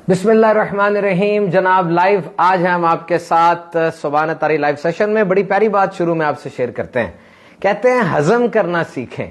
बिस्मिल्लाहिर्रहमानिर्रहीम। जनाब लाइव आज हैं हम आपके साथ सुबहान तारी लाइव सेशन में। बड़ी प्यारी बात शुरू में आपसे शेयर करते हैं। कहते हैं हजम करना सीखें,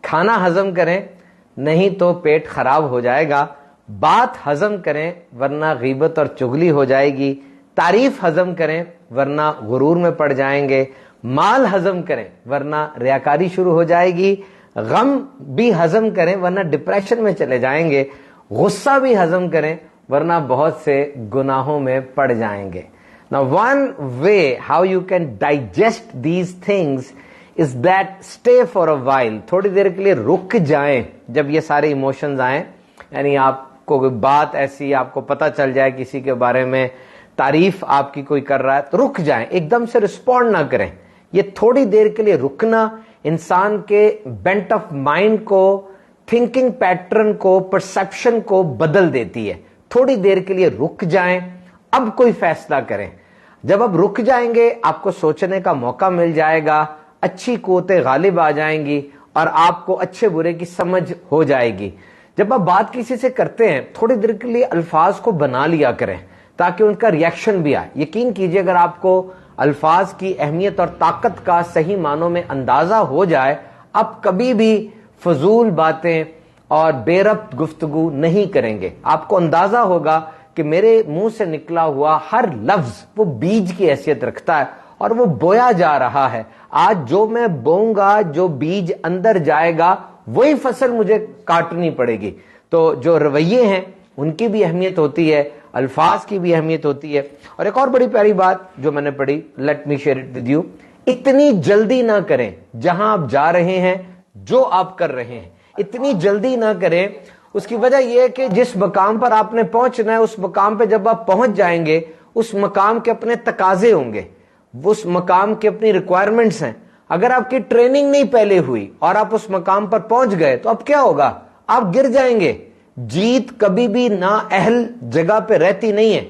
खाना हजम करें नहीं तो पेट खराब हो जाएगा, बात हजम करें वरना गीबत और चुगली हो जाएगी, तारीफ हजम करें वरना गुरूर में पड़ जाएंगे, माल हजम करें वरना रियाकारी शुरू हो जाएगी, गम भी हजम करें वरना डिप्रेशन में चले जाएंगे, गुस्सा भी हजम करें वरना बहुत से गुनाहों में पड़ जाएंगे। Now one way how you can digest these things is that stay for a while, थोड़ी देर के लिए रुक जाएं। जब ये सारे इमोशंस आए, यानी आपको कोई बात ऐसी आपको पता चल जाए किसी के बारे में, तारीफ आपकी कोई कर रहा है, तो रुक जाएं, एकदम से रिस्पॉन्ड ना करें। ये थोड़ी देर के लिए रुकना इंसान के बेंट ऑफ माइंड को, थिंकिंग पैटर्न को, परसेप्शन को बदल देती है। थोड़ी देर के लिए रुक जाएं, अब कोई फैसला करें। जब आप रुक जाएंगे आपको सोचने का मौका मिल जाएगा, अच्छी कुव्वतें गालिब आ जाएंगी और आपको अच्छे बुरे की समझ हो जाएगी। जब आप बात किसी से करते हैं थोड़ी देर के लिए अल्फाज को बना लिया करें ताकि उनका रिएक्शन भी आए। यकीन कीजिए अगर आपको अल्फाज की अहमियत और ताकत का सही मानों में अंदाजा हो जाए, आप कभी भी फजूल बातें और बेरब्त गुफ्तगू नहीं करेंगे। आपको अंदाजा होगा कि मेरे मुंह से निकला हुआ हर लफ्ज वो बीज की हैसियत रखता है और वो बोया जा रहा है। आज जो मैं बोऊंगा, जो बीज अंदर जाएगा, वही फसल मुझे काटनी पड़ेगी। तो जो रवैये हैं उनकी भी अहमियत होती है, अल्फाज की भी अहमियत होती है। और एक और बड़ी प्यारी बात जो मैंने पढ़ी, let me share it with you. इतनी जल्दी ना करें जहां आप जा रहे हैं, जो आप कर रहे हैं, इतनी जल्दी ना करें। उसकी वजह यह है कि जिस मकाम पर आपने पहुंचना है, उस मकाम पे जब आप पहुंच जाएंगे, उस मकाम के अपने तकाजे होंगे, उस मकाम की अपनी रिक्वायरमेंट्स हैं। अगर आपकी ट्रेनिंग नहीं पहले हुई और आप उस मकाम पर पहुंच गए तो अब क्या होगा? आप गिर जाएंगे। जीत कभी भी ना अहल जगह पे रहती नहीं है,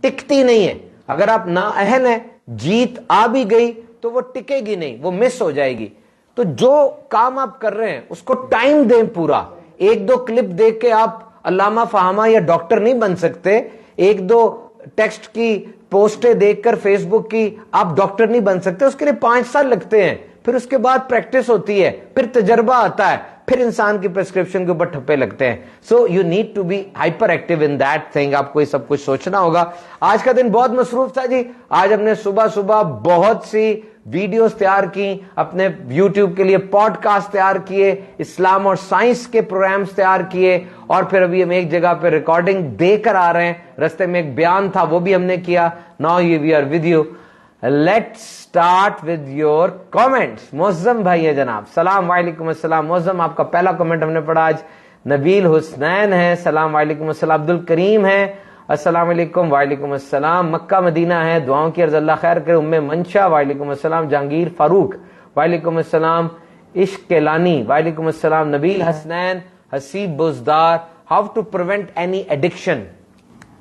टिकती नहीं है। अगर आप ना अहल हैं, जीत आ भी गई तो वो टिकेगी नहीं, वो मिस हो जाएगी। तो जो काम आप कर रहे हैं उसको टाइम दें पूरा। एक दो क्लिप देख के आप अल्लामा फहामा या डॉक्टर नहीं बन सकते। एक दो टेक्स्ट की पोस्टें देखकर फेसबुक की आप डॉक्टर नहीं बन सकते। उसके लिए 5 साल लगते हैं, फिर उसके बाद प्रैक्टिस होती है, फिर तजर्बा आता है, फिर इंसान की प्रिस्क्रिप्शन के ऊपर ठप्पे लगते हैं। So you need to be hyperactive in that thing. आपको ये सब कुछ सोचना होगा। आज का दिन बहुत मसरूफ था जी। आज हमने सुबह सुबह बहुत सी वीडियोस तैयार की, अपने YouTube के लिए पॉडकास्ट तैयार किए, इस्लाम और साइंस के प्रोग्राम्स तैयार किए, और फिर अभी हम एक जगह पे रिकॉर्डिंग देकर आ रहे हैं। रस्ते में एक बयान था, वो भी हमने किया। Now we are with you. Let's start with your comments. Moazzam भाई है जनाब, सलाम वालेकुम अस्सलाम। मोअज़्ज़म, आपका पहला कमेंट हमने पढ़ा आज। नबील हुसनैन है, सलाम वालेकुम अस्सलाम। अब्दुल करीम है, अस्सलाम वालेकुम। वालेकुम अस्सलाम। मक्का मदीना है, दुआओं की अर्ज़ अल्लाह खैर करे। उम्मे मंशा, वालेकुम अस्सलाम। जहांगीर फारूक, वालेकुम अस्सलाम। इश्क केलानी, वालेकुम अस्सलाम। Nabeel Hasnain, Haseeb Buzdar, how to prevent any addiction.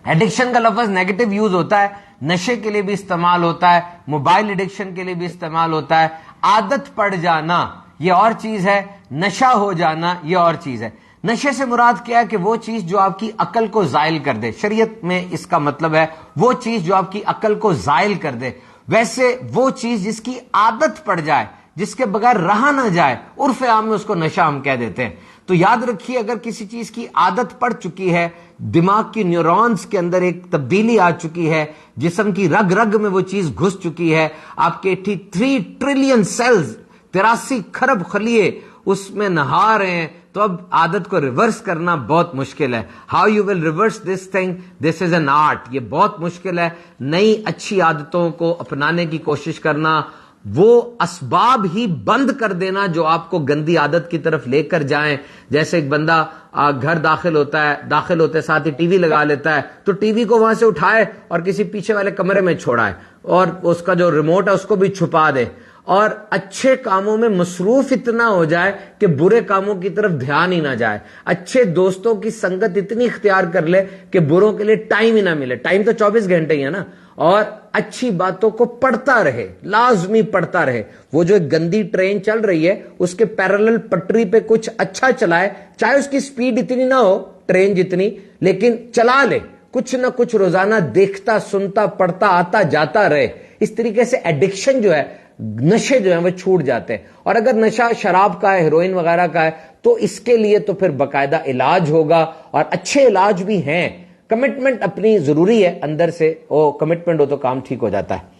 Addiction का लफ्ज नेगेटिव यूज होता है, नशे के लिए भी इस्तेमाल होता है, मोबाइल एडिक्शन के लिए भी इस्तेमाल होता है। आदत पड़ जाना ये और चीज है, नशा हो जाना ये और चीज है। नशे से मुराद क्या है कि वो चीज जो आपकी अकल को जायल कर दे। शरीयत में इसका मतलब है वो चीज जो आपकी अकल को जायल कर दे। वैसे वो चीज जिसकी आदत पड़ जाए, जिसके बगैर रहा ना जाए, उर्फ आम में उसको नशा हम कह देते हैं। तो याद रखिए, अगर किसी चीज की आदत पड़ चुकी है, दिमाग की न्यूरॉन्स के अंदर एक तब्दीली आ चुकी है, जिस्म की रग रग में वो चीज घुस चुकी है, आपके 83 ट्रिलियन सेल्स, 83 खरब खलिए उसमें नहा रहे हैं, तो अब आदत को रिवर्स करना बहुत मुश्किल है। How you will reverse this thing, this is an art. ये बहुत मुश्किल है। नई अच्छी आदतों को अपनाने की कोशिश करना, वो असबाब ही बंद कर देना जो आपको गंदी आदत की तरफ लेकर जाएं। जैसे एक बंदा घर दाखिल होता है, दाखिल होते साथ ही टीवी लगा लेता है, तो टीवी को वहां से उठाए और किसी पीछे वाले कमरे में छोड़ाए और उसका जो रिमोट है उसको भी छुपा दे, और अच्छे कामों में मसरूफ इतना हो जाए कि बुरे कामों की तरफ ध्यान ही ना जाए। अच्छे दोस्तों की संगत इतनी इख्तियार कर ले कि बुरों के लिए टाइम ही ना मिले। टाइम तो 24 घंटे ही है ना। और अच्छी बातों को पढ़ता रहे, लाजमी पढ़ता रहे। वो जो एक गंदी ट्रेन चल रही है उसके पैरेलल पटरी पे कुछ अच्छा चलाए, चाहे उसकी स्पीड इतनी ना हो, ट्रेन जितनी, लेकिन चला ले, कुछ ना कुछ रोजाना देखता सुनता पढ़ता आता जाता रहे। इस तरीके से एडिक्शन जो है, नशे जो है वो छूट जाते हैं। और अगर नशा शराब का है, हेरोइन वगैरह का है, तो इसके लिए तो फिर बाकायदा इलाज होगा, और अच्छे इलाज भी हैं। कमिटमेंट अपनी जरूरी है, अंदर से वो कमिटमेंट हो तो काम ठीक हो जाता है।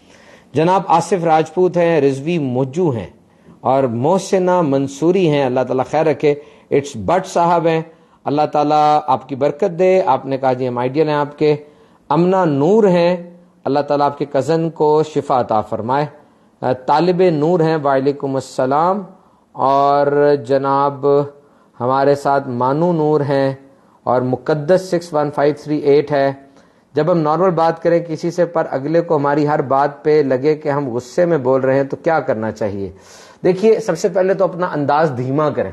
जनाब आसिफ राजपूत हैं, रिजवी मोजू हैं, और मोहसिना मंसूरी हैं, अल्लाह ताला खैर रखे। इट्स बट साहब हैं, अल्लाह ताला आपकी बरकत दे। आपने कहा जी हम आइडियल हैं आपके। अमना नूर हैं, अल्लाह ताला आपके कज़न को शिफा अता फरमाए। तालिब नूर हैं, वालेकुम अस्सलाम। और जनाब हमारे साथ मानू नूर हैं, और मुकद्दस 615338 है। जब हम नॉर्मल बात करें किसी से पर अगले को हमारी हर बात पे लगे कि हम गुस्से में बोल रहे हैं तो क्या करना चाहिए? देखिए, सबसे पहले तो अपना अंदाज धीमा करें,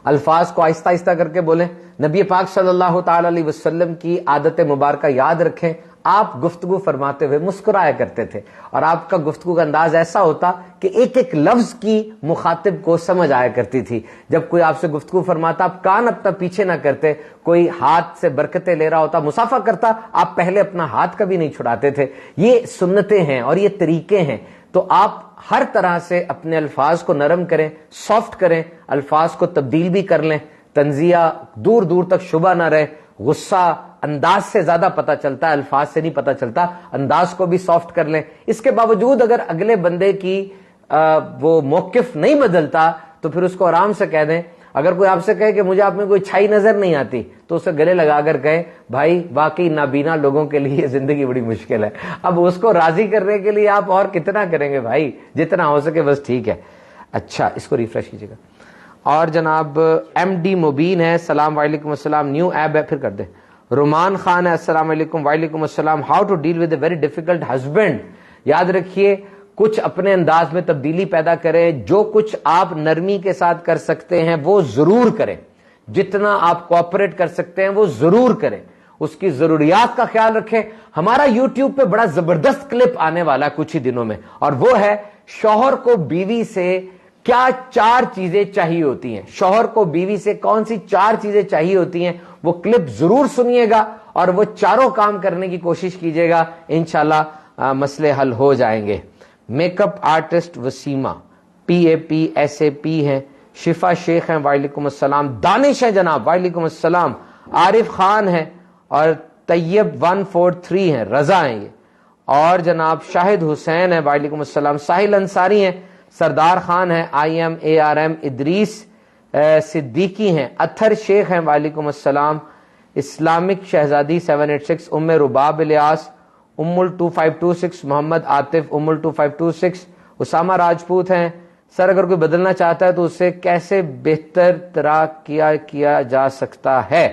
अल्फाज को आहिस्ता आहिस्ता करके बोलें। नबी पाक सल्लल्लाहु ताला अलैहि वसल्लम की आदत मुबारक याद रखें। आप गुफ्तगू फरमाते हुए मुस्कुराया करते थे, और आपका गुफ्तगू का अंदाज ऐसा होता कि एक एक लफ्ज की मुखातिब को समझ आया करती थी। जब कोई आपसे गुफ्तगू फरमाता, आप कान अपना पीछे ना करते। कोई हाथ से बरकतें ले रहा होता, मुसाफा करता, आप पहले अपना हाथ कभी नहीं छुड़ाते थे। ये सुन्नतें हैं और ये तरीके हैं। तो आप हर तरह से अपने अल्फाज को नरम करें, सॉफ्ट करें, अल्फाज को तब्दील भी कर लें। तंजिया दूर दूर तक शुबा ना रहे। गुस्सा अंदाज से ज्यादा पता चलता है, अल्फाज से नहीं पता चलता। अंदाज को भी सॉफ्ट कर लें। इसके बावजूद अगर अगले बंदे की वो मौकिफ नहीं बदलता तो फिर उसको आराम से कह दें। अगर कोई आपसे कहे कि मुझे आप में कोई छाई नजर नहीं आती, तो उसे गले लगाकर कहे भाई वाकई नाबीना लोगों के लिए जिंदगी बड़ी मुश्किल है। अब उसको राजी करने के लिए आप और कितना करेंगे भाई, जितना हो सके बस ठीक है। अच्छा, इसको रिफ्रेश कीजिएगा। और जनाब MD मुबीन है, सलाम वालेकुम अस्सलाम, न्यू ऐप है, फिर कर दे। रुमान खान है, अस्सलाम वालेकुम, वालेकुम अस्सलाम। How to deal with a very difficult husband. याद रखिए, कुछ अपने अंदाज में तब्दीली पैदा करें। जो कुछ आप नरमी के साथ कर सकते हैं वो जरूर करें। जितना आप कोऑपरेट कर सकते हैं वो जरूर करें। उसकी जरूरियात का ख्याल रखें। हमारा यूट्यूब पे बड़ा जबरदस्त क्लिप आने वाला है कुछ ही दिनों में, और वो है शौहर को बीवी से क्या 4 चीजें चाहिए होती हैं। शौहर को बीवी से कौन सी 4 चीजें चाहिए होती हैं, वो क्लिप जरूर सुनिएगा और वो चारों काम करने की कोशिश कीजिएगा। इंशाल्लाह मसले हल हो जाएंगे। मेकअप आर्टिस्ट वसीमा PAPSAP हैं, शिफा शेख हैं, वालेकुम अस्सलाम। दानिश है जनाब, वालेकुम अस्सलाम। आरिफ खान है, और तैयब 143 हैं, रजा हैं ये। और जनाब शाहिद हुसैन है, वालेकुम अस्सलाम। साहिल अंसारी हैं, सरदार खान है, IMARM। इदरीस सिद्दीकी हैं, अथर शेख हैं, वालेकुम अस्सलाम। इस्लामिक शहजादी 786, उम्मे रुबाब इलियास, उम्मुल 2526, मोहम्मद आतिफ, उम्मुल 2526। उसामा राजपूत हैं। सर अगर कोई बदलना चाहता है तो उससे कैसे बेहतर तरह किया जा सकता है?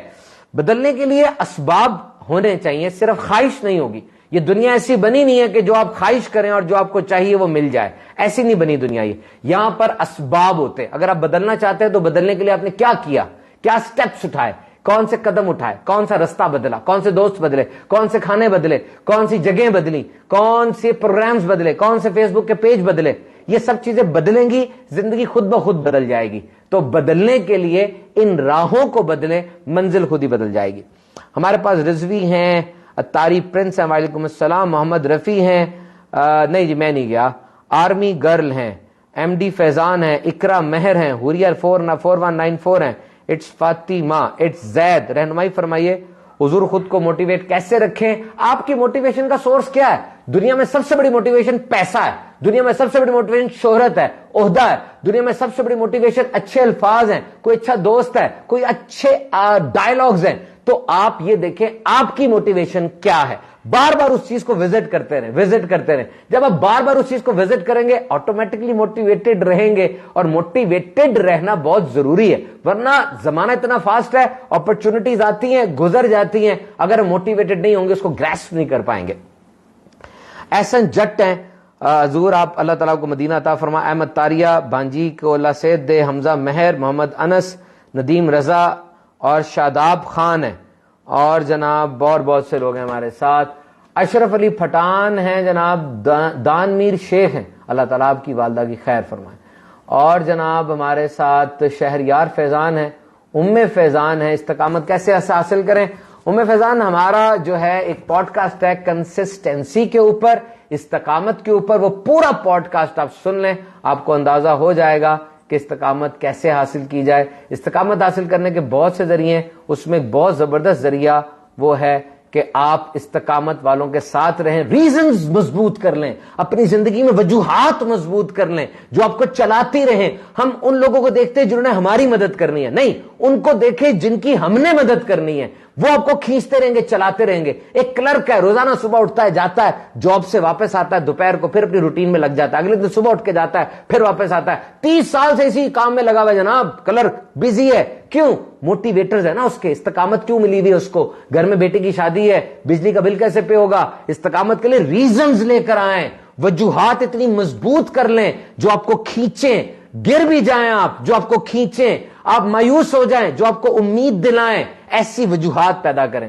बदलने के लिए असबाब होने चाहिए, सिर्फ ख्वाहिश नहीं होगी। ये दुनिया ऐसी बनी नहीं है कि जो आप ख्वाहिश करें और जो आपको चाहिए वो मिल जाए। ऐसी नहीं बनी दुनिया ये। यहां पर असबाब होते हैं। अगर आप बदलना चाहते हैं तो बदलने के लिए आपने क्या किया, क्या स्टेप्स उठाए, कौन से कदम उठाए, कौन सा रास्ता बदला, कौन से दोस्त बदले, कौन से खाने बदले, कौन सी जगह बदली, कौन से प्रोग्राम्स बदले, कौन से फेसबुक के पेज बदले। ये सब चीजें बदलेंगी, जिंदगी खुद ब खुद बदल जाएगी। तो बदलने के लिए इन राहों को बदले, मंजिल खुद ही बदल जाएगी। हमारे पास रिजवी हैं, अतारी प्रिंस हैं, वालेकुम अस्सलाम। मोहम्मद रफी हैं, नहीं जी मैं नहीं गया। आर्मी गर्ल हैं, MD फैजान हैं, इकरा मेहर हैं, हुरियर 4194 हैं। It's Fatima, it's Zaid. रहनुमाई फरमाइए, हुजूर खुद को मोटिवेट कैसे रखें? आपकी मोटिवेशन का सोर्स क्या है? दुनिया में सबसे बड़ी मोटिवेशन पैसा है, दुनिया में सबसे बड़ी मोटिवेशन शोहरत है, ओहदा है, दुनिया में सबसे बड़ी मोटिवेशन अच्छे अल्फाज हैं, कोई अच्छा दोस्त है, कोई अच्छे डायलॉग्स हैं। तो आप ये देखें आपकी मोटिवेशन क्या है। बार बार उस चीज को विजिट करते रहें, विजिट करते रहें। जब आप बार बार उस चीज को विजिट करेंगे ऑटोमेटिकली मोटिवेटेड रहेंगे, और मोटिवेटेड रहना बहुत जरूरी है। वरना जमाना इतना फास्ट है, अपॉर्चुनिटीज आती हैं गुजर जाती हैं, अगर मोटिवेटेड नहीं होंगे उसको ग्रैस्प नहीं कर पाएंगे। एहसन जट हैं, हजूर आप अल्लाह ताला को मदीना अता फरमा। अहमद तारिया बांजी को अल्लाह सेहत दे। हमजा मेहर, मोहम्मद अनस, नदीम रजा और शादाब खान है। और जनाब और बहुत से लोग हैं हमारे साथ। अशरफ अली फटान हैं जनाब, दानमीर शेख हैं, अल्लाह ताला आपकी वालदा की खैर फरमाए। और जनाब हमारे साथ शहरयार फैजान है, فیضان ہے, استقامت کیسے حاصل کریں. فیضان ہمارا جو ہے ایک پوڈ کاسٹ ہے کنسسٹنسی کے اوپر, استقامت کے اوپر. وہ پورا پوڈ کاسٹ آپ سن لیں, آپ کو اندازہ ہو جائے گا کہ استقامت کیسے حاصل کی جائے. استقامت حاصل کرنے کے بہت سے ذریعے ہیں, اس میں ایک بہت زبردست ذریعہ وہ ہے کہ آپ استقامت والوں کے ساتھ رہیں, ریزنز مضبوط کر لیں, اپنی زندگی میں وجوہات مضبوط کر لیں جو آپ کو چلاتی رہیں. ہم ان لوگوں کو دیکھتے ہیں جنہوں نے ہماری مدد کرنی ہے, نہیں, ان کو دیکھیں جن کی ہم نے مدد کرنی ہے. وہ آپ کو کھینچتے رہیں گے, چلاتے رہیں گے. ایک کلرک ہے, روزانہ صبح اٹھتا ہے, جاتا ہے جاب سے, واپس آتا ہے دوپہر کو, پھر اپنی روٹین میں لگ جاتا ہے, اگلے دن صبح اٹھ کے جاتا ہے, پھر واپس آتا ہے. 30 سال سے اسی کام میں لگا ہوا ہے جناب, کلرک بزی ہے. کیوں؟ موٹیویٹرز ہے نا اس کے. استقامت کیوں ملی ہوئی ہے اس کو؟ گھر میں بیٹے کی شادی ہے, بجلی کا بل کیسے پے ہوگا؟ استقامت کے لیے ریزنز لے کر آئیں, وجوہات اتنی مضبوط کر لیں جو آپ کو کھینچیں. گر بھی جائیں آپ, جو آپ کو کھینچیں. آپ مایوس ہو جائیں, جو آپ کو امید دلائیں. ایسی وجوہات پیدا کریں.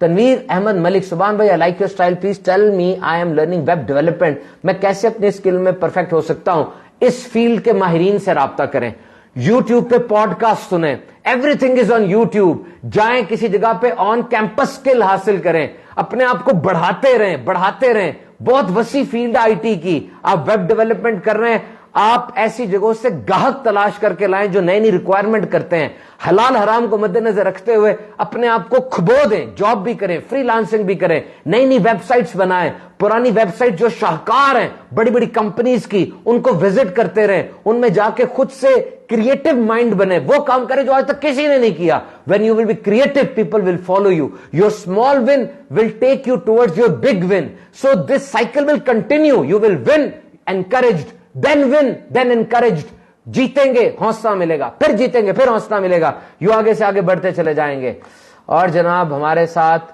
تنویر احمد ملک, سبحان بھائی, I like your style, please tell me I am learning web development. میں کیسے اپنے اسکل میں پرفیکٹ ہو سکتا ہوں؟ اس فیلڈ کے ماہرین سے رابطہ کریں. یوٹیوب پہ پوڈ کاسٹ سنیں, every thing is on YouTube. جائیں کسی جگہ پہ, آن کیمپس اسکل حاصل کریں, اپنے آپ کو بڑھاتے رہیں. بہت وسیع فیلڈ آئی ٹی کی. آپ ویب ڈیولپمنٹ کر رہے ہیں, آپ ایسی جگہوں سے گاہک تلاش کر کے لائیں جو نئی ریکوائرمنٹ کرتے ہیں. حلال حرام کو مد نظر رکھتے ہوئے اپنے آپ کو کھبو دیں, جاب بھی کریں, فری لانسنگ بھی کریں, نئی ویب سائٹس بنائیں. پرانی ویب سائٹ جو شاہکار ہیں بڑی بڑی کمپنیز کی, ان کو وزٹ کرتے رہیں, ان میں جا کے خود سے کریٹو مائنڈ بنے, وہ کام کریں جو آج تک کسی نے نہیں کیا. when you will be creative, people will follow you. your small win will take you towards your big win. so this cycle will continue. you will win encouraged, then win, then encouraged. جیتیں گے, حوصلہ ملے گا, پھر جیتیں گے, پھر حوصلہ ملے گا, یوں آگے سے آگے بڑھتے چلے جائیں گے. اور جناب ہمارے ساتھ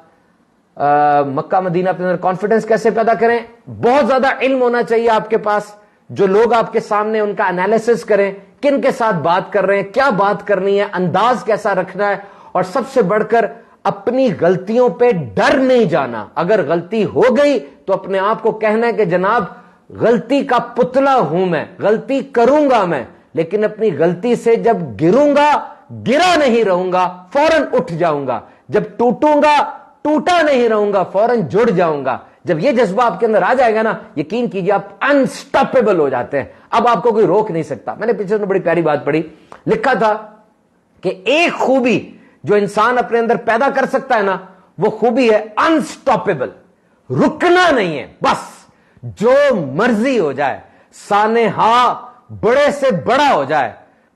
مکہ مدینہ اپنے اندر کانفیڈنس کیسے پیدا کریں؟ بہت زیادہ علم ہونا چاہیے آپ کے پاس. جو لوگ آپ کے سامنے, ان کا انالیسس کریں, کن کے ساتھ بات کر رہے ہیں, کیا بات کرنی ہے, انداز کیسا رکھنا ہے. اور سب سے بڑھ کر اپنی غلطیوں پہ ڈر نہیں جانا. اگر غلطی ہو گئی تو اپنے آپ کو کہنا ہے کہ جناب غلطی کا پتلا ہوں میں, غلطی کروں گا میں, لیکن اپنی غلطی سے جب گروں گا, گرا نہیں رہوں گا, فوراً اٹھ جاؤں گا. جب ٹوٹوں گا, ٹوٹا نہیں رہوں گا, فوراً جڑ جاؤں گا. جب یہ جذبہ آپ کے اندر آ جائے گا نا, یقین کیجئے آپ انسٹاپیبل ہو جاتے ہیں. اب آپ کو کوئی روک نہیں سکتا. میں نے پیچھے بڑی پیاری بات پڑھی, لکھا تھا کہ ایک خوبی جو انسان اپنے اندر پیدا کر سکتا ہے نا, وہ خوبی ہے انسٹاپیبل. رکنا نہیں ہے, بس جو مرضی ہو جائے, سانحہ بڑے سے بڑا ہو جائے.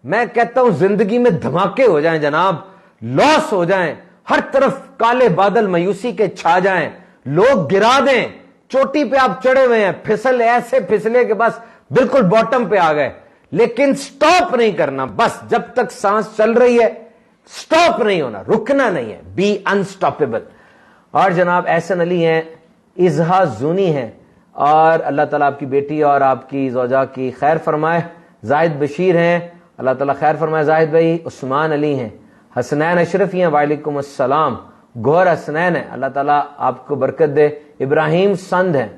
میں کہتا ہوں زندگی میں دھماکے ہو جائیں جناب, لاس ہو جائیں, ہر طرف کالے بادل مایوسی کے چھا جائیں, لوگ گرا دیں, چوٹی پہ آپ چڑھے ہوئے ہیں, پھسل ایسے پھسلے کہ بس بالکل باٹم پہ آ گئے, لیکن سٹاپ نہیں کرنا. بس جب تک سانس چل رہی ہے سٹاپ نہیں ہونا, رکنا نہیں ہے. Be unstoppable. اور جناب احسن علی ہیں, اظہا زونی ہیں, اور اللہ تعالیٰ آپ کی بیٹی اور آپ کی زوجہ کی خیر فرمائے. زاہد بشیر ہیں, اللہ تعالیٰ خیر فرمائے زاہد بھائی. عثمان علی ہیں, حسنین اشرفی ہیں, وعلیکم السلام. گوہر حسنین ہیں, اللہ تعالیٰ آپ کو برکت دے. ابراہیم سند ہیں,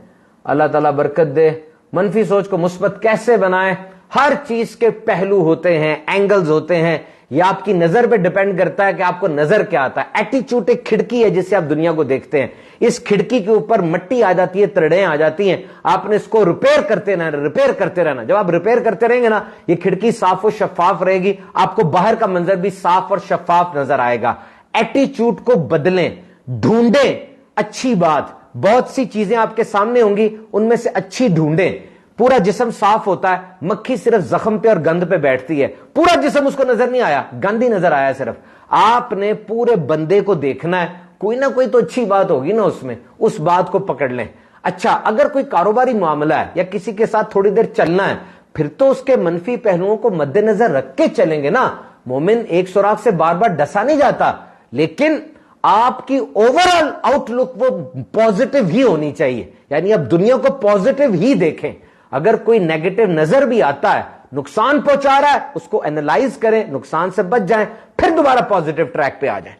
اللہ تعالیٰ برکت دے. منفی سوچ کو مثبت کیسے بنائیں؟ ہر چیز کے پہلو ہوتے ہیں, اینگلز ہوتے ہیں, یہ آپ کی نظر پہ ڈیپینڈ کرتا ہے کہ آپ کو نظر کیا آتا ہے. ایٹیچیوڈ ایک کھڑکی ہے جس سے آپ دنیا کو دیکھتے ہیں. اس کھڑکی کے اوپر مٹی آ جاتی ہے, ترڑیں آ جاتی ہیں, آپ نے اس کو ریپیئر کرتے رہنا. جب آپ ریپیئر کرتے رہیں گے نا, یہ کھڑکی صاف و شفاف رہے گی, آپ کو باہر کا منظر بھی صاف اور شفاف نظر آئے گا. ایٹیچیوڈ کو بدلیں, ڈھونڈیں اچھی بات. بہت سی چیزیں آپ کے سامنے ہوں گی, ان میں سے اچھی ڈھونڈیں. پورا جسم صاف ہوتا ہے, مکھی صرف زخم پہ اور گند پہ بیٹھتی ہے, پورا جسم اس کو نظر نہیں آیا, گند ہی نظر آیا صرف. آپ نے پورے بندے کو دیکھنا ہے, کوئی نہ کوئی تو اچھی بات ہوگی نا اس میں, اس بات کو پکڑ لیں. اچھا, اگر کوئی کاروباری معاملہ ہے یا کسی کے ساتھ تھوڑی دیر چلنا ہے, پھر تو اس کے منفی پہلوؤں کو مد نظر رکھ کے چلیں گے نا. مومن ایک سوراخ سے بار بار ڈسا نہیں جاتا, لیکن آپ کی اوور آل آؤٹ لک وہ پازیٹو ہی ہونی چاہیے. یعنی اب دنیا کو پازیٹو ہی دیکھیں. اگر کوئی نیگیٹو نظر بھی آتا ہے, نقصان پہنچا رہا ہے, اس کو اینالائز کریں, نقصان سے بچ جائیں, پھر دوبارہ پازیٹو ٹریک پہ آ جائیں.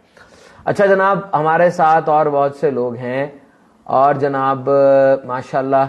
اچھا جناب, ہمارے ساتھ اور بہت سے لوگ ہیں, اور جناب ماشاءاللہ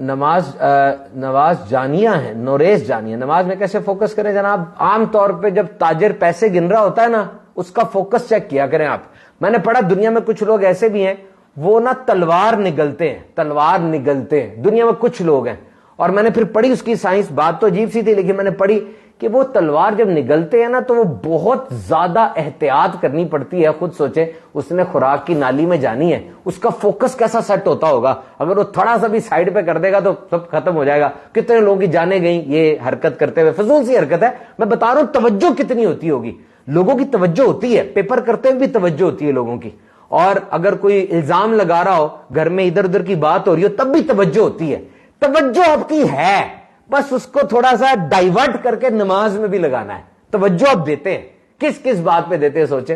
نواز جانیہ ہے، نوریز جانیہ، نماز میں کیسے فوکس کریں جناب؟ عام طور پہ جب تاجر پیسے گن رہا ہوتا ہے نا، اس کا فوکس چیک کیا کریں آپ. میں نے پڑھا دنیا میں کچھ لوگ ایسے بھی ہیں وہ نا تلوار نگلتے ہیں دنیا میں کچھ لوگ ہیں. اور میں نے پھر پڑھی اس کی سائنس، بات تو عجیب سی تھی لیکن میں نے پڑھی کہ وہ تلوار جب نگلتے ہیں نا تو وہ بہت زیادہ احتیاط کرنی پڑتی ہے. خود سوچے اس نے خوراک کی نالی میں جانی ہے، اس کا فوکس کیسا سیٹ ہوتا ہوگا. اگر وہ تھوڑا سا بھی سائڈ پہ کر دے گا تو سب ختم ہو جائے گا. کتنے لوگوں کی جانیں گئیں یہ حرکت کرتے ہوئے، فضول سی حرکت ہے. میں بتا رہا ہوں توجہ کتنی ہوتی ہوگی، لوگوں کی توجہ ہوتی ہے، پیپر کرتے ہوئے بھی توجہ ہوتی ہے لوگوں کی. اور اگر کوئی الزام لگا رہا ہو، گھر میں ادھر ادھر کی بات ہو رہی ہو، تب بھی توجہ ہوتی ہے. توجہ آپ کی ہے، بس اس کو تھوڑا سا ڈائیورٹ کر کے نماز میں بھی لگانا ہے. توجہ آپ دیتے ہیں، کس کس بات پہ دیتے ہیں سوچیں.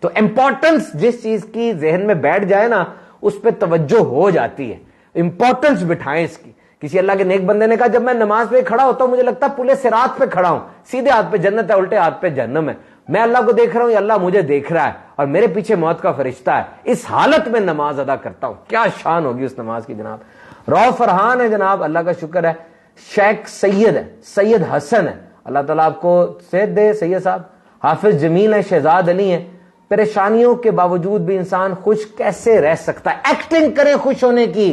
تو امپورٹنس جس چیز کی ذہن میں بیٹھ جائے نا اس پہ توجہ ہو جاتی ہے. امپورٹنس بٹھائیں اس کی. کسی اللہ کے نیک بندے نے کہا جب میں نماز پہ کھڑا ہوتا ہوں مجھے لگتا ہے پلے صراط پہ کھڑا ہوں، سیدھے ہاتھ پہ جنت ہے، الٹے ہاتھ پہ جہنم ہے. میں اللہ کو دیکھ رہا ہوں، اللہ مجھے دیکھ رہا ہے اور میرے پیچھے موت کا فرشتہ ہے. اس حالت میں نماز ادا کرتا ہوں. کیا شان ہوگی اس نماز کی جناب. رو فرحان ہے جناب، اللہ کا شکر ہے. شیخ سید ہے، سید حسن ہے، اللہ تعالیٰ آپ کو صحت دے. سید صاحب حافظ جمیل ہے، شہزاد علی ہیں. پریشانیوں کے باوجود بھی انسان خوش کیسے رہ سکتا ہے؟ ایکٹنگ کریں خوش ہونے کی،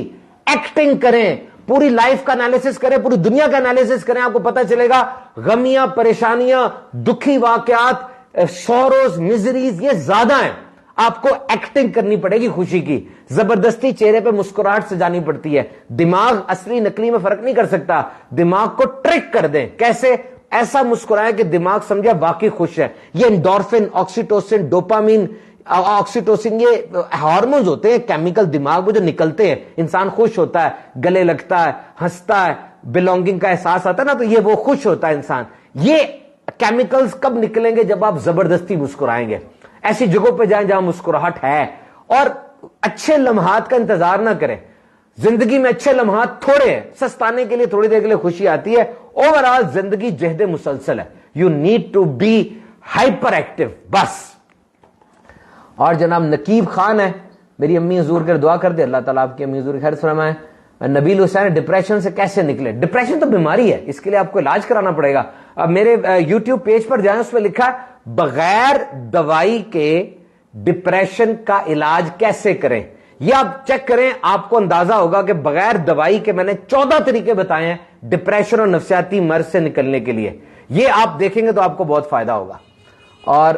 ایکٹنگ کریں، پوری لائف کا انالیسس کریں، پوری دنیا کا انالیسس کریں. آپ کو پتہ چلے گا غمیاں، پریشانیاں، دکھی واقعات، سوروز، مزریز یہ زیادہ ہیں. آپ کو ایکٹنگ کرنی پڑے گی خوشی کی. زبردستی چہرے پہ مسکراہٹ سے جانی پڑتی ہے. دماغ اصلی نقلی میں فرق نہیں کر سکتا. دماغ کو ٹرک کر دیں. کیسے؟ ایسا مسکرائیں کہ دماغ سمجھے واقعی خوش ہے. یہ انڈورفن، آکسیٹوسن، ڈوپامین، آکسیٹوسن یہ ہارمونز ہوتے ہیں کیمیکل دماغ میں جو نکلتے ہیں. انسان خوش ہوتا ہے، گلے لگتا ہے، ہنستا ہے، بلونگنگ کا احساس آتا ہے نا، تو یہ وہ خوش ہوتا ہے انسان. یہ کیمیکلز کب نکلیں گے؟ جب آپ زبردستی مسکرائیں گے. ایسی جگہوں پہ جائیں جہاں مسکراہٹ ہے. اور اچھے لمحات کا انتظار نہ کریں. زندگی میں اچھے لمحات تھوڑے ہیں، سستانے کے لیے تھوڑی دیر کے لیے خوشی آتی ہے. اوور آل زندگی جہد مسلسل ہے. You need to be hyperactive بس. اور جناب نقیب خان ہے، میری امی حضور کر دعا کر دے، اللہ تعالیٰ آپ کی امی حضور خیر فرمائے. نبیل حسین ڈپریشن سے کیسے نکلے؟ ڈپریشن تو بیماری ہے، اس کے لیے آپ کو علاج کرانا پڑے گا. اب میرے یوٹیوب پیج پر جائیں، اس پہ لکھا ہے بغیر دوائی کے ڈپریشن کا علاج کیسے کریں. یہ آپ چیک کریں، آپ کو اندازہ ہوگا کہ بغیر دوائی کے میں نے 14 طریقے بتائے ہیں ڈپریشن اور نفسیاتی مرض سے نکلنے کے لیے. یہ آپ دیکھیں گے تو آپ کو بہت فائدہ ہوگا. اور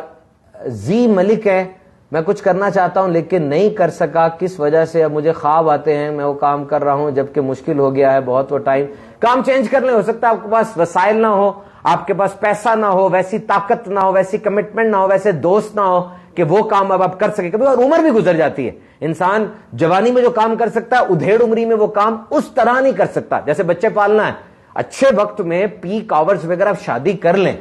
زی ملک ہے، میں کچھ کرنا چاہتا ہوں لیکن نہیں کر سکا، کس وجہ سے؟ اب مجھے خواب آتے ہیں، میں وہ کام کر رہا ہوں جبکہ مشکل ہو گیا ہے بہت. وہ ٹائم کام چینج کر لیں. ہو سکتا ہے آپ کے پاس وسائل نہ ہو، آپ کے پاس پیسہ نہ ہو، ویسی طاقت نہ ہو، ویسی کمٹمنٹ نہ ہو، ویسے دوست نہ ہو کہ وہ کام اب آپ کر سکیں. کبھی اور عمر بھی گزر جاتی ہے. انسان جوانی میں جو کام کر سکتا ہے ادھیڑ عمری میں وہ کام اس طرح نہیں کر سکتا. جیسے بچے پالنا ہے، اچھے وقت میں پیک آورز وغیرہ آپ شادی کر لیں.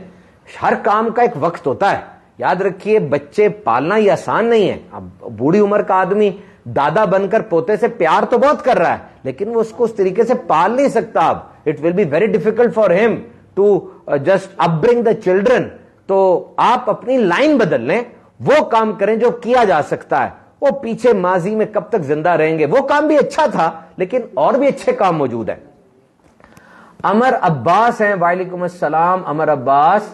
ہر کام کا ایک وقت ہوتا ہے. یاد رکھیے بچے پالنا یہ آسان نہیں ہے. اب بوڑھی عمر کا آدمی دادا بن کر پوتے سے پیار تو بہت کر رہا ہے لیکن وہ اس کو اس طریقے سے پال نہیں سکتا. اب it will be very difficult for ہم to just up bring the children. تو آپ اپنی لائن بدل لیں، وہ کام کریں جو کیا جا سکتا ہے. وہ پیچھے ماضی میں کب تک زندہ رہیں گے؟ وہ کام بھی اچھا تھا لیکن اور بھی اچھے کام موجود ہیں. امر عباس ہیں، وعلیکم السلام امر عباس.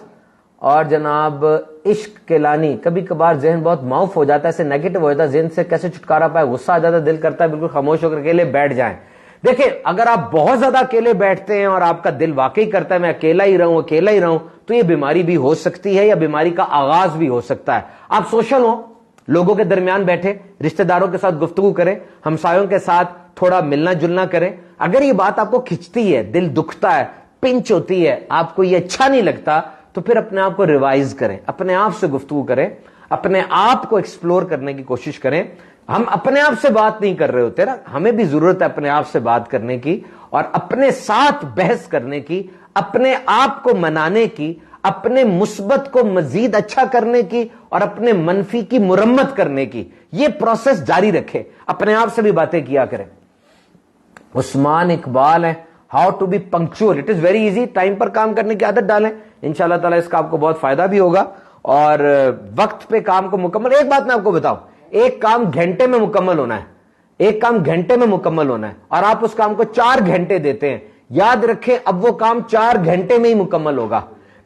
اور جناب عشق کیلانی، کبھی کبھار ذہن بہت معاف ہو جاتا ہے، ایسے نیگیٹو ہو جاتا ہے، ذہن سے کیسے چھٹکارا پائے؟ غصہ آ جاتا ہے، دل کرتا ہے بالکل خاموش ہو کر اکیلے بیٹھ جائیں. دیکھیں اگر آپ بہت زیادہ اکیلے بیٹھتے ہیں اور آپ کا دل واقعی کرتا ہے میں اکیلا ہی رہوں تو یہ بیماری بھی ہو سکتی ہے یا بیماری کا آغاز بھی ہو سکتا ہے. آپ سوشل ہو، لوگوں کے درمیان بیٹھے، رشتہ داروں کے ساتھ گفتگو کریں، ہمسایوں کے ساتھ تھوڑا ملنا جلنا کریں. اگر یہ بات آپ کو کھنچتی ہے، دل دکھتا ہے، پنچ ہوتی ہے، آپ کو یہ اچھا نہیں لگتا، تو پھر اپنے آپ کو ریوائز کریں، اپنے آپ سے گفتگو کریں، اپنے آپ کو ایکسپلور کرنے کی کوشش کریں. ہم اپنے آپ سے بات نہیں کر رہے ہوتے نا، ہمیں بھی ضرورت ہے اپنے آپ سے بات کرنے کی اور اپنے ساتھ بحث کرنے کی، اپنے آپ کو منانے کی، اپنے مثبت کو مزید اچھا کرنے کی اور اپنے منفی کی مرمت کرنے کی. یہ پروسیس جاری رکھے، اپنے آپ سے بھی باتیں کیا کریں. عثمان اقبال ہے، how to be punctual. It is very easy. Time پر کام کرنے کی عادت ڈالیں، انشاءاللہ تعالیٰ اس کا آپ کو بہت فائدہ بھی ہوگا. اور وقت پہ کام کو مکمل. ایک بات میں آپ کو بتاؤں، ایک کام گھنٹے میں مکمل ہونا ہے एक काम घंटे में मुकम्मल होना है और आप उस काम को 4 घंटे देते हैं, याद रखें अब वो काम 4 घंटे में ही मुकम्मल होगा।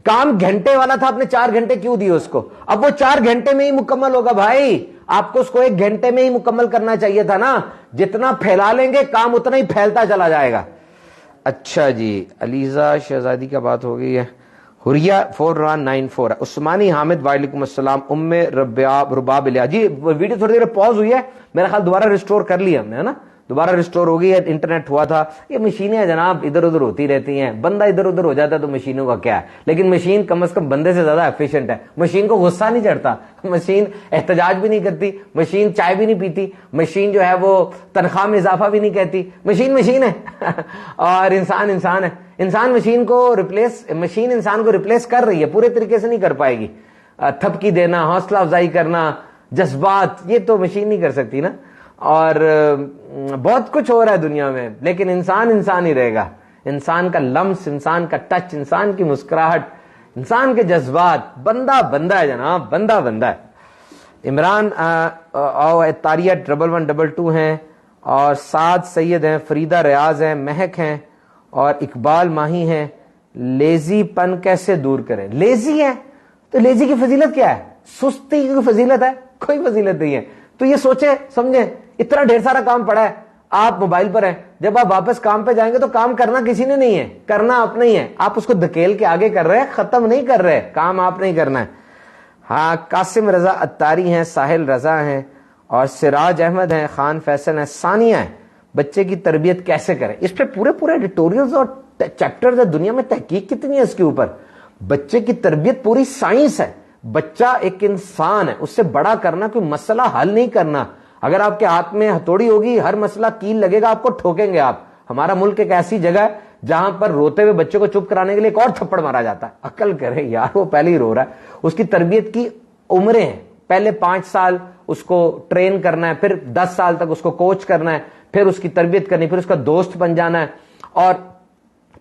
काम घंटे वाला था, आपने 4 घंटे क्यों दिए उसको? अब वो 4 घंटे में ही मुकम्मल होगा भाई। आपको उसको 1 घंटे में ही मुकम्मल करना चाहिए था ना। जितना फैला लेंगे काम उतना ही फैलता चला जाएगा। अच्छा जी, अलीजा शहजादी का बात हो गई है। हुरिया 4194, उस्मानी हामिद वालेकुम अस्सलाम, उम्मे रुबाब इलिया जी। वीडियो थोड़ी देर पॉज हुई है, मेरा ख्याल दोबारा रिस्टोर कर लिया हमने, है ना, दोबारा रिस्टोर हो गई है। इंटरनेट हुआ था, ये मशीनें जनाब इधर उधर होती रहती हैं, बंदा इधर उधर हो जाता है तो मशीनों का क्या है, लेकिन मशीन कम से कम बंदे से ज्यादा एफिशिएंट है। मशीन को गुस्सा नहीं चढ़ता, मशीन एहतजाज भी नहीं करती, मशीन चाय भी नहीं पीती, मशीन जो है वो तनख्वाह में इजाफा भी नहीं कहती। मशीन मशीन है और इंसान इंसान है। इंसान मशीन को रिप्लेस, मशीन इंसान को रिप्लेस कर रही है, पूरे तरीके से नहीं कर पाएगी। थपकी देना, हौसला अफजाई करना, जज्बात, ये तो मशीन नहीं कर सकती ना। और बहुत कुछ हो रहा है दुनिया में, लेकिन इंसान इंसान ही रहेगा। इंसान का लम्स, इंसान का टच, इंसान की मुस्कुराहट, इंसान के जज्बात, बंदा बंदा है जनाब, बंदा बंदा है। इमरान तारिया 1112 हैं और साद सैयद हैं, फरीदा रियाज हैं, महक हैं और इकबाल माही हैं। लेजी पन कैसे दूर करें? लेजी है तो लेजी की फजीलत क्या है? सुस्ती की फजीलत है? कोई फजीलत नहीं है। तो ये सोचे समझे, इतना ढेर सारा काम पड़ा है, आप मोबाइल पर हैं, जब आप वापस काम पे जाएंगे तो काम करना किसी ने नहीं है, करना आप नहीं है। आप उसको धकेल के आगे कर रहे हैं, खत्म नहीं कर रहे, काम आप नहीं करना है। हाँ, कासिम रजा अत्तारी हैं, साहिल रजा हैं और सिराज अहमद हैं, खान फैसल हैं, सानिया है। बच्चे की तरबियत कैसे करें, इस पे पूरे पूरे एडिटोरियल्स और चैप्टर्स है, दुनिया में तहकीक कितनी है इसके ऊपर। बच्चे की तरबियत पूरी साइंस है। बच्चा एक इंसान है, उससे बड़ा करना कोई मसला हल नहीं करना। अगर आपके हाथ में हथौड़ी होगी, हर मसला कील लगेगा, आपको ठोकेंगे आप। हमारा मुल्क एक ऐसी जगह है जहां पर रोते हुए बच्चे को चुप कराने के लिए एक और थप्पड़ मारा जाता है। अकल करे यार, वो पहले ही रो रहा है। उसकी तरबियत की उम्रें हैं, पहले 5 साल उसको ट्रेन करना है, फिर 10 साल तक उसको कोच करना है, फिर उसकी तरबियत करनी, फिर उसका दोस्त बन जाना है और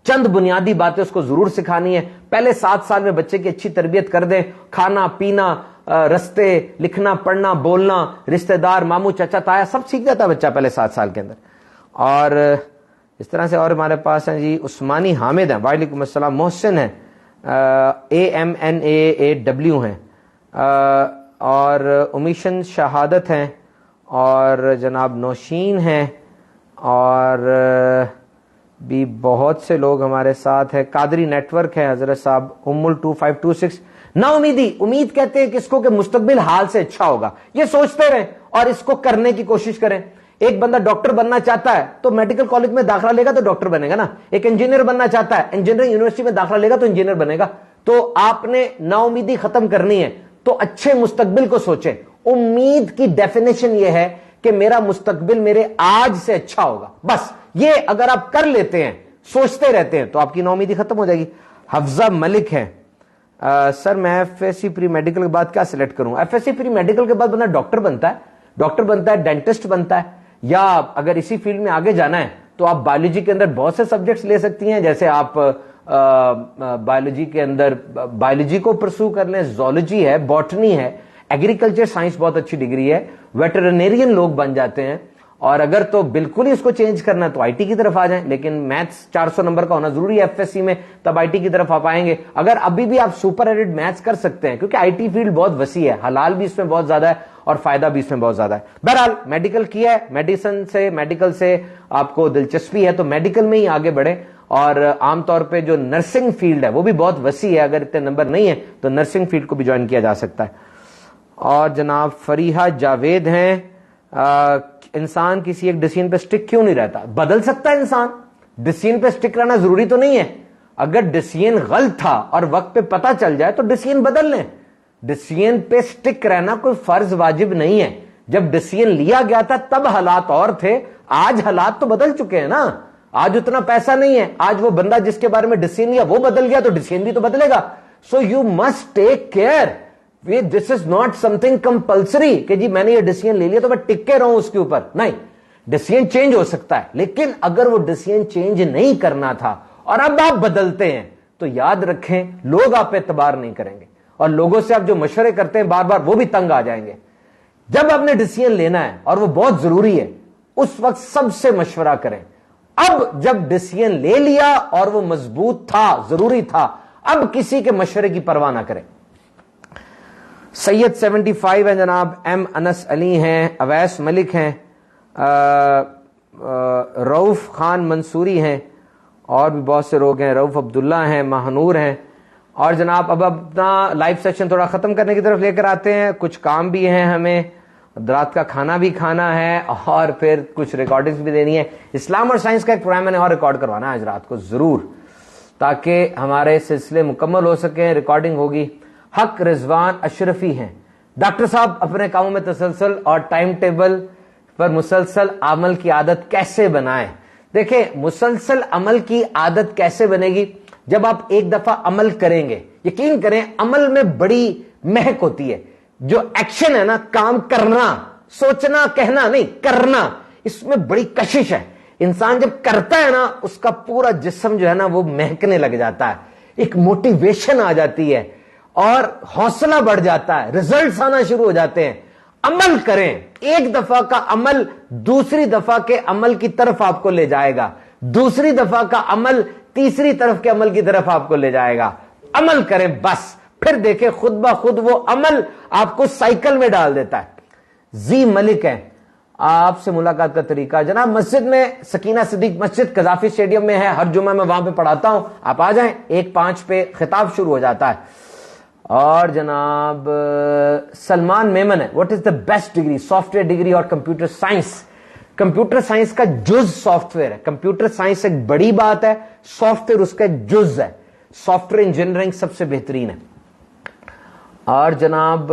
चंद बुनियादी बातें उसको जरूर सिखानी है। पहले 7 साल में बच्चे की अच्छी तरबियत कर दें, खाना पीना, रस्ते, लिखना पढ़ना बोलना, रिश्तेदार, मामू चाचा ताया, सब सीख जाता है बच्चा पहले 7 साल के अंदर। और इस तरह से और हमारे पास हैं जी उस्मानी हामिद हैं, वालेकुम अस्सलाम, मोहसिन हैं, AMNAAW हैं और उमीशन शहादत हैं और जनाब नौशीन हैं और भी बहुत से लोग हमारे साथ हैं। कादरी नेटवर्क है, हजरत साहब, उम्मुल 2526। ना उम्मीदी, उम्मीद कहते हैं किसको कि मुस्तकबिल हाल से अच्छा होगा, ये सोचते रहें और इसको करने की कोशिश करें। एक बंदा डॉक्टर बनना चाहता है तो मेडिकल कॉलेज में दाखिला लेगा तो डॉक्टर बनेगा ना। एक इंजीनियर बनना चाहता है, इंजीनियरिंग यूनिवर्सिटी में दाखिला लेगा तो इंजीनियर बनेगा। तो आपने नाउमीदी खत्म करनी है तो अच्छे मुस्तकबिल को सोचें। उम्मीद की डेफिनेशन यह है कि मेरा मुस्तकबिल मेरे आज से अच्छा होगा, बस ये अगर आप कर लेते हैं, सोचते रहते हैं, तो आपकी नाउमीदी खत्म हो जाएगी। हफ्जा मलिक है, सर मैं एफएससी प्री मेडिकल के बाद क्या सिलेक्ट करूं? एफएससी प्री मेडिकल के बाद बंदा डॉक्टर बनता है, डेंटिस्ट बनता है, या अगर इसी फील्ड में आगे जाना है तो आप बायोलॉजी के अंदर बहुत से सब्जेक्ट्स ले सकती हैं। जैसे आप बायोलॉजी के अंदर बायोलॉजी को परस्यू कर लें, जोलॉजी है, बॉटनी है, एग्रीकल्चर साइंस बहुत अच्छी डिग्री है, वेटरनेरियन लोग बन जाते हैं। और अगर तो बिल्कुल ही इसको चेंज करना है तो आईटी की तरफ आ जाएं, लेकिन मैथ्स 400 नंबर का होना जरूरी है एफएससी में, तब आईटी की तरफ आप आएंगे। अगर अभी भी आप सुपर एडेड मैथ्स कर सकते हैं, क्योंकि आईटी फील्ड बहुत वसी है, हलाल भी इसमें बहुत ज्यादा है और फायदा भी इसमें बहुत ज्यादा है। बहरहाल मेडिकल किया है, मेडिकल से आपको दिलचस्पी है तो मेडिकल में ही आगे बढ़े। और आमतौर पर जो नर्सिंग फील्ड है वो भी बहुत वसी है, अगर इतने नंबर नहीं है तो नर्सिंग फील्ड को भी ज्वाइन किया जा सकता है। और जनाब फरीहा जावेद हैं, इंसान किसी एक डिसीजन पे स्टिक क्यों नहीं रहता? बदल सकता है इंसान, डिसीजन पे स्टिक रहना जरूरी तो नहीं है। अगर डिसीजन गलत था और वक्त पे पता चल जाए तो डिसीजन बदल लें। डिसीजन पे स्टिक रहना कोई फर्ज वाजिब नहीं है। जब डिसीजन लिया गया था तब हालात और थे, आज हालात तो बदल चुके हैं ना। आज उतना पैसा नहीं है, आज वो बंदा जिसके बारे में डिसीजन लिया वो बदल गया तो डिसीजन भी तो बदलेगा। So you must take care. This is not something compulsory कि जी मैंने ये डिसीजन ले लिया तो मैं टिके रहूं उसके ऊपर, नहीं। डिसीजन चेंज हो सकता है, लेकिन अगर वो डिसीजन चेंज नहीं करना था और अब आप बदलते हैं तो याद रखें लोग आप पे एतबार नहीं करेंगे और लोगों से आप जो मशवरे करते हैं बार बार वो भी तंग आ जाएंगे। जब आपने डिसीजन लेना है और वो बहुत जरूरी है उस वक्त सबसे मशवरा करें. अब जब डिसीजन ले लिया और वो मजबूत था, जरूरी था, अब किसी के मशवरे की परवाह ना करें. सैयद 75 हैं जनाब, एम अनस अली हैं, अवैस मलिक हैं, रऊफ खान मंसूरी हैं, और भी बहुत से लोग हैं, रऊफ अब्दुल्ला हैं, महानूर हैं. और जनाब अब अपना लाइव सेशन थोड़ा खत्म करने की तरफ लेकर आते हैं. कुछ काम भी हैं, हमें रात का खाना भी खाना है और फिर कुछ रिकॉर्डिंग्स भी देनी है. इस्लाम और साइंस का एक प्रोग्राम मैंने और रिकॉर्ड करवाना है आज रात को जरूर, ताकि हमारे सिलसिले मुकम्मल हो सके. रिकॉर्डिंग होगी. हक रिजवान अशरफी हैं, डॉक्टर साहब अपने कामों में तसलसल और टाइम टेबल पर मुसलसल अमल की आदत कैसे बनाएं. देखिए, मुसलसल अमल की आदत कैसे बनेगी? जब आप एक दफा अमल करेंगे, यकीन करें अमल में बड़ी महक होती है. जो एक्शन है ना, काम करना, सोचना कहना नहीं, करना, इसमें बड़ी कशिश है. इंसान जब करता है ना, उसका पूरा जिस्म जो है ना वो महकने लग जाता है, एक मोटिवेशन आ जाती है और हौसला बढ़ जाता है, रिजल्ट्स आना शुरू हो जाते हैं. अमल करें. एक दफा का अमल दूसरी दफा के अमल की तरफ आपको ले जाएगा, दूसरी दफा का अमल तीसरी तरफ के अमल की तरफ आपको ले जाएगा. अमल करें बस, फिर देखें खुद ब खुद वो अमल आपको साइकिल में डाल देता है. जी मलिक है, आपसे मुलाकात का तरीका जनाब मस्जिद में, सकीना सिद्दीक मस्जिद कजाफी स्टेडियम में है, हर जुम्मा मैं वहां पे पढ़ाता हूं, आप आ जाएं. 1:05 पे खिताब शुरू हो जाता है. और जनाब सलमान मेमन है, what is the best degree? Software degree और कंप्यूटर साइंस. कंप्यूटर साइंस का जुज सॉफ्टवेयर है. कंप्यूटर साइंस एक बड़ी बात है, सॉफ्टवेयर उसका एक जुज है. सॉफ्टवेयर इंजीनियरिंग सबसे बेहतरीन है. और जनाब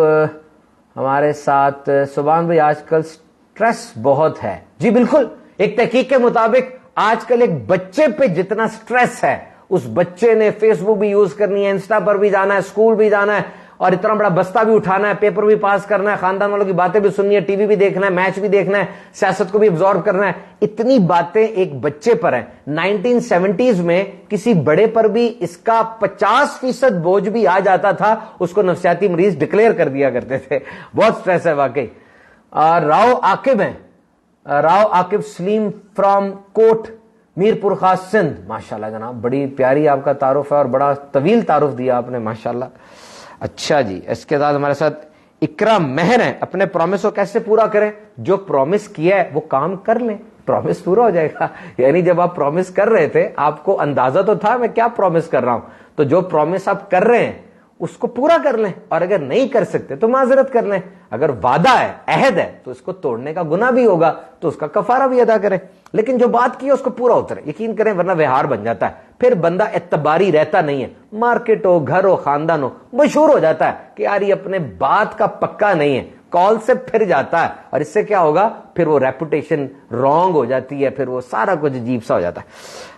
हमारे साथ सुभान भाई, आजकल स्ट्रेस बहुत है. जी बिल्कुल, एक तहकीक के मुताबिक आजकल एक बच्चे पे जितना स्ट्रेस है, उस बच्चे ने फेसबुक भी यूज करनी है, इंस्टा पर भी जाना है, स्कूल भी जाना है, और इतना बड़ा बस्ता भी उठाना है, पेपर भी पास करना है, खानदान वालों की बातें भी सुननी है, टीवी भी देखना है, मैच भी देखना है, सियासत को भी अब्जॉर्व करना है. इतनी बातें एक बच्चे पर है. 1970s में किसी बड़े पर भी इसका 50% बोझ भी आ जाता था, उसको नफसियाती मरीज डिक्लेयर कर दिया करते थे. बहुत स्ट्रेस है वाकई. राव आकिब हैं, राव आकिब सलीम फ्रॉम कोट मीरपुर खास सिंध. माशाल्लाह जनाब, बड़ी प्यारी आपका तारुफ है और बड़ा तवील तारुफ दिया आपने, माशाल्लाह. अच्छा जी, इसके बाद हमारे साथ इकरा महर है. अपने प्रॉमिस को कैसे पूरा करें? जो प्रॉमिस किया है वो काम कर लें, प्रॉमिस पूरा हो जाएगा. यानी जब आप प्रॉमिस कर रहे थे, आपको अंदाजा तो था मैं क्या प्रॉमिस कर रहा हूं, तो जो प्रॉमिस आप कर रहे हैं उसको पूरा कर लें, और अगर नहीं कर सकते तो माजरत कर लें. अगर वादा है, अहद है, तो इसको तोड़ने का गुनाह भी होगा, तो उसका कफारा भी अदा करें. लेकिन जो बात की है उसको पूरा उतरे, यकीन करें, वरना व्यवहार बन जाता है. फिर बंदा एतबारी रहता नहीं है. मार्केट हो, घर हो, खानदान हो, मशहूर हो जाता है कि यार ये अपने बात का पक्का नहीं है, कॉल से फिर जाता है, और इससे क्या होगा, फिर वो रेपुटेशन रॉन्ग हो जाती है, फिर वो सारा कुछ अजीब सा हो जाता है.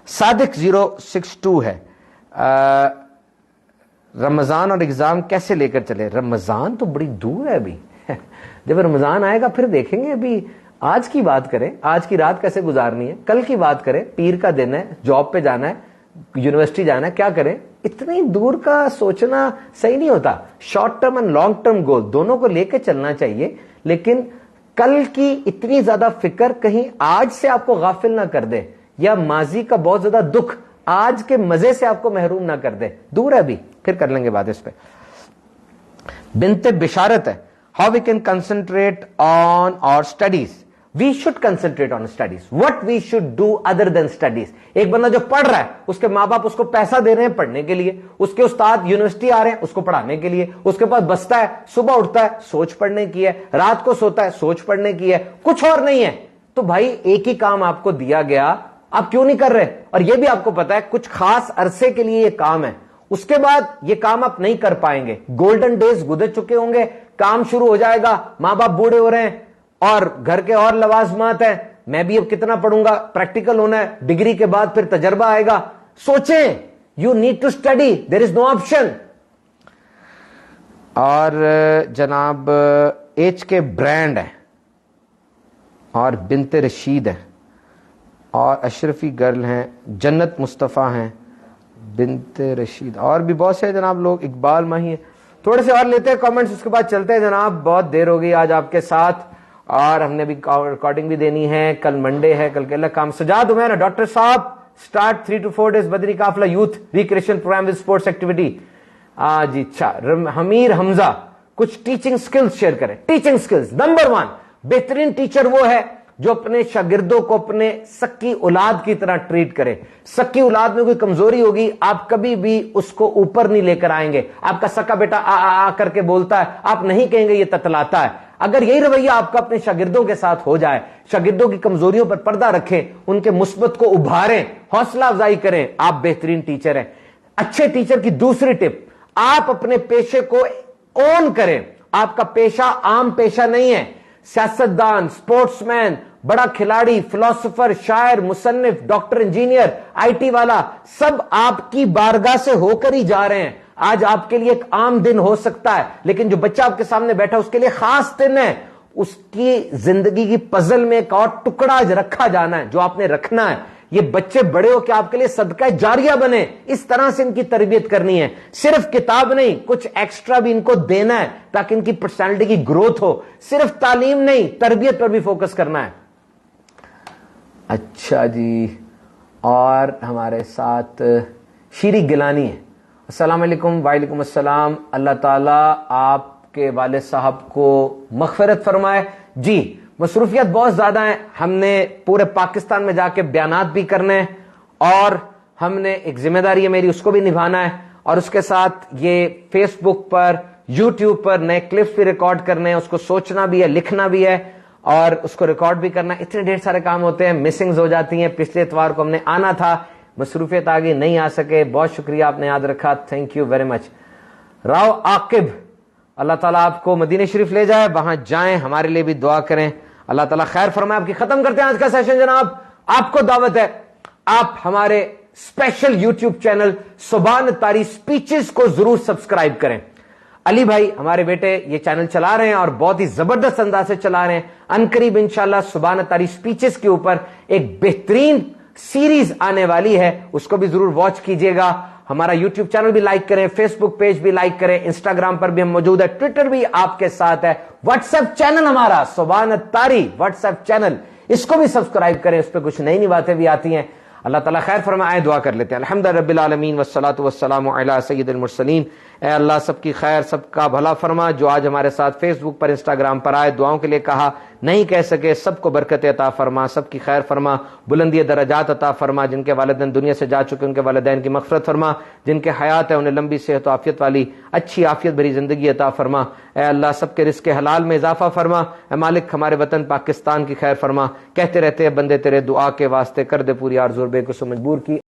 सादिक 062 है, रमजान और एग्जाम कैसे लेकर चले? रमजान तो बड़ी दूर है अभी. जब रमजान आएगा फिर देखेंगे. अभी आज की बात करें, आज की रात कैसे गुजारनी है, कल की बात करें, पीर का दिन है, जॉब पे जाना है, यूनिवर्सिटी जाना है, क्या करें. इतनी दूर का सोचना सही नहीं होता. Short term and long term goal दोनों को लेकर चलना चाहिए, लेकिन कल की इतनी ज्यादा फिक्र कहीं आज से आपको गाफिल ना कर दे, या माजी का बहुत ज्यादा दुख आज के मजे से आपको महरूम ना कर दे. दूर है अभी, फिर कर लेंगे बात इस पे. बिनते बिशारत है, how we can concentrate on our studies? We should concentrate on studies. What we should do other than studies? एक बंदा जो पढ़ रहा है, उसके माँ बाप उसको पैसा दे रहे हैं पढ़ने के लिए, उसके उस्ताद यूनिवर्सिटी आ रहे हैं उसको पढ़ाने के लिए, उसके पास बसता है, सुबह उठता है, सोच पढ़ने की है, रात को सोता है, सोच पढ़ने की है, कुछ और नहीं है. तो भाई एक ही काम आपको दिया गया, आप क्यों नहीं कर रहे? और यह भी आपको पता है कुछ खास अरसे के लिए यह काम है, उसके बाद यह काम आप नहीं कर पाएंगे. गोल्डन डेज गुजर चुके होंगे, काम शुरू हो जाएगा, मां बाप बूढ़े हो रहे हैं और घर के और लवाजमात हैं. मैं भी अब कितना पढ़ूंगा, प्रैक्टिकल होना है, डिग्री के बाद फिर तजर्बा आएगा. सोचें, you need to study, there is no option. और जनाब एच के ब्रांड है और बिनते रशीद है और अशरफी गर्ल हैं, जन्नत मुस्तफ़ा हैं, बिनते रशीद, और भी बहुत से जनाब लोग, इकबाल माही है. थोड़े से और लेते हैं कमेंट्स, उसके बाद चलते हैं जनाब. बहुत देर हो गई आज आपके साथ. اور ہم نے بھی ریکارڈنگ بھی دینی ہے, کل منڈے ہے, کل کے اللہ کام. سجاد عمیر ڈاکٹر صاحب اسٹارٹ 3 to 4 days بدری قافلہ youth recreation programme with sports activity. جی اچھا. حمیر حمزہ کچھ ٹیچنگ سکلز شیئر کریں. ٹیچنگ سکلز نمبر 1, بہترین ٹیچر وہ ہے جو اپنے شاگردوں کو اپنے سکی اولاد کی طرح ٹریٹ کرے. سکی اولاد میں کوئی کمزوری ہوگی, آپ کبھی بھی اس کو اوپر نہیں لے کر آئیں گے. آپ کا سکا بیٹا آ کر کے بولتا ہے, آپ نہیں کہیں گے یہ تتلاتا ہے. اگر یہی رویہ آپ کا اپنے شاگردوں کے ساتھ ہو جائے, شاگردوں کی کمزوریوں پر پردہ رکھیں, ان کے مثبت کو ابھاریں, حوصلہ افزائی کریں, آپ بہترین ٹیچر ہیں. اچھے ٹیچر کی دوسری ٹپ, آپ اپنے پیشے کو اون کریں. آپ کا پیشہ عام پیشہ نہیں ہے. سیاستدان, سپورٹس مین, بڑا کھلاڑی, فلاسفر, شاعر, مصنف, ڈاکٹر, انجینئر, آئی ٹی والا, سب آپ کی بارگاہ سے ہو کر ہی جا رہے ہیں. آج آپ کے لیے ایک عام دن ہو سکتا ہے, لیکن جو بچہ آپ کے سامنے بیٹھا اس کے لیے خاص دن ہے. اس کی زندگی کی پزل میں ایک اور ٹکڑا رکھا جانا ہے جو آپ نے رکھنا ہے. یہ بچے بڑے ہو کہ آپ کے لیے صدقہ جاریہ بنے, اس طرح سے ان کی تربیت کرنی ہے. صرف کتاب نہیں, کچھ ایکسٹرا بھی ان کو دینا ہے تاکہ ان کی پرسنالٹی کی گروتھ ہو. صرف تعلیم نہیں, تربیت پر بھی فوکس کرنا ہے. اچھا جی. اور ہمارے ساتھ شیری گیلانی ہے. السلام علیکم. وعلیکم السلام. اللہ تعالیٰ آپ کے والد صاحب کو مغفرت فرمائے. جی مصروفیت بہت زیادہ ہیں, ہم نے پورے پاکستان میں جا کے بیانات بھی کرنے ہیں, اور ہم نے ایک ذمہ داری ہے میری, اس کو بھی نبھانا ہے, اور اس کے ساتھ یہ فیس بک پر, یوٹیوب پر نئے کلپس بھی ریکارڈ کرنے ہیں, اس کو سوچنا بھی ہے, لکھنا بھی ہے, اور اس کو ریکارڈ بھی کرنا ہے. اتنے ڈھیر سارے کام ہوتے ہیں, مسنگز ہو جاتی ہیں. پچھلے اتوار کو ہم نے آنا تھا, مصروفیت آ گئی, نہیں آ سکے. بہت شکریہ, آپ نے یاد رکھا, thank you very much. Rao Aqib, اللہ تعالیٰ آپ کو مدینہ شریف لے جائے, وہاں جائیں, ہمارے لیے بھی دعا کریں, اللہ تعالیٰ خیر فرمائے. آپ کی ختم کرتے ہیں آج کا سیشن جناب. آپ کو دعوت ہے, آپ ہمارے اسپیشل یوٹیوب چینل سبحان تاری سپیچز کو ضرور سبسکرائب کریں. علی بھائی ہمارے بیٹے یہ چینل چلا رہے ہیں اور بہت ہی زبردست انداز سے چلا رہے ہیں. عنقریب انشاءاللہ سبحان تاری سپیچز کے اوپر ایک بہترین سیریز آنے والی ہے, اس کو بھی ضرور واچ کیجئے گا. ہمارا یوٹیوب چینل بھی لائک کریں, فیس بک پیج بھی لائک کریں, انسٹاگرام پر بھی ہم موجود ہے, ٹویٹر بھی آپ کے ساتھ ہے, واٹس ایپ چینل ہمارا سبحان تاری واٹس ایپ چینل, اس کو بھی سبسکرائب کریں, اس پہ کچھ نئی نئی باتیں بھی آتی ہیں. اللہ تعالیٰ خیر فرمائے. دعا کر لیتے ہیں. الحمدللہ رب العالمین والصلاۃ والسلام علی سید المرسلین. اے اللہ سب کی خیر, سب کا بھلا فرما. جو آج ہمارے ساتھ فیس بک پر, انسٹاگرام پر آئے, دعاؤں کے لیے کہا, نہیں کہہ سکے, سب کو برکت عطا فرما, سب کی خیر فرما, بلندی درجات عطا فرما. جن کے والدین دنیا سے جا چکے ان کے والدین کی مغفرت فرما, جن کے حیات ہے انہیں لمبی صحت و عافیت والی اچھی عافیت بھری زندگی عطا فرما. اے اللہ سب کے رزق حلال میں اضافہ فرما. اے مالک ہمارے وطن پاکستان کی خیر فرما. کہتے رہتے ہیں بندے تیرے, دعا کے واسطے کر دے پوری آرزو بے قصو مجبور کی.